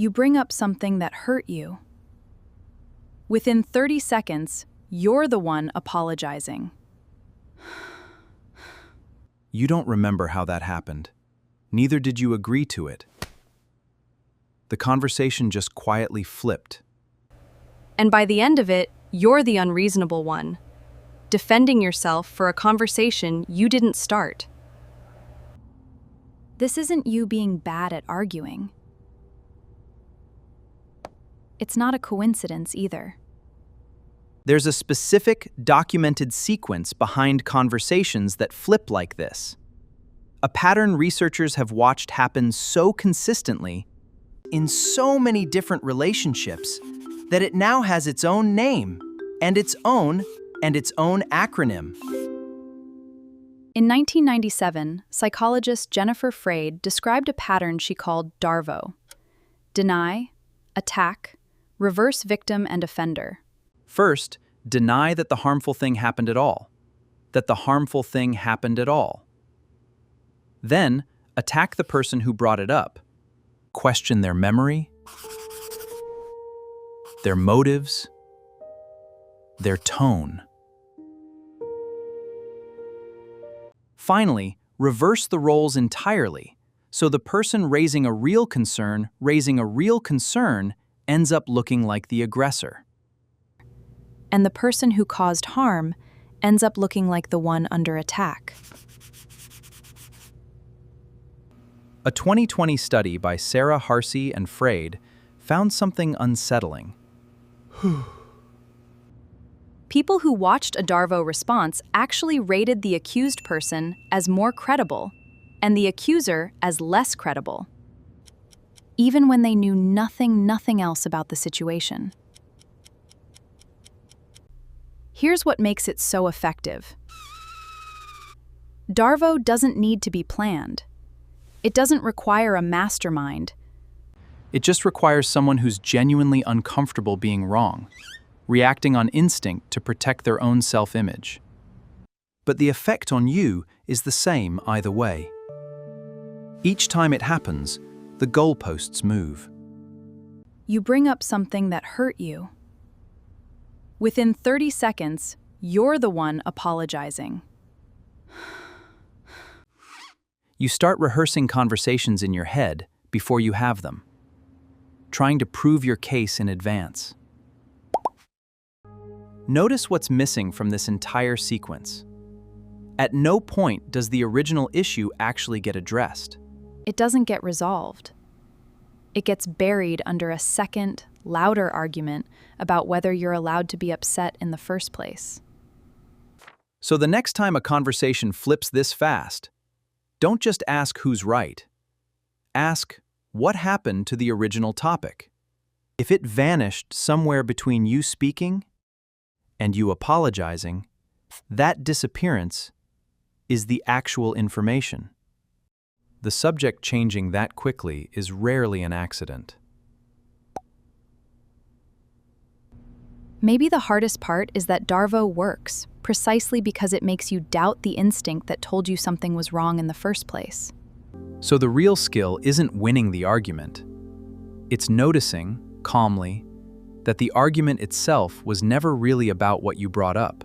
You bring up something that hurt you. Within 30 seconds, you're the one apologizing. You don't remember how that happened. Neither did you agree to it. The conversation just quietly flipped. And by the end of it, you're the unreasonable one, defending yourself for a conversation you didn't start. This isn't you being bad at arguing. It's not a coincidence either. There's a specific, documented sequence behind conversations that flip like this. A pattern researchers have watched happen so consistently in so many different relationships that it now has its own name and its own acronym. In 1997, psychologist Jennifer Freyd described a pattern she called DARVO: deny, attack, reverse victim and offender. First, deny that the harmful thing happened at all. That the harmful thing happened at all. Then, attack the person who brought it up. Question their memory, their motives, their tone. Finally, reverse the roles entirely, so the person raising a real concern ends up looking like the aggressor. And the person who caused harm ends up looking like the one under attack. A 2020 study by Harsey and Freyd found something unsettling. People who watched a DARVO response actually rated the accused person as more credible and the accuser as less credible, even when they knew nothing else about the situation. Here's what makes it so effective. DARVO doesn't need to be planned. It doesn't require a mastermind. It just requires someone who's genuinely uncomfortable being wrong, reacting on instinct to protect their own self-image. But the effect on you is the same either way. Each time it happens, the goalposts move. You bring up something that hurt you. Within 30 seconds, you're the one apologizing. You start rehearsing conversations in your head before you have them, trying to prove your case in advance. Notice what's missing from this entire sequence. At no point does the original issue actually get addressed. It doesn't get resolved. It gets buried under a second, louder argument about whether you're allowed to be upset in the first place. So the next time a conversation flips this fast, don't just ask who's right. Ask, what happened to the original topic? If it vanished somewhere between you speaking and you apologizing, that disappearance is the actual information. The subject changing that quickly is rarely an accident. Maybe the hardest part is that DARVO works precisely because it makes you doubt the instinct that told you something was wrong in the first place. So the real skill isn't winning the argument. It's noticing, calmly, that the argument itself was never really about what you brought up.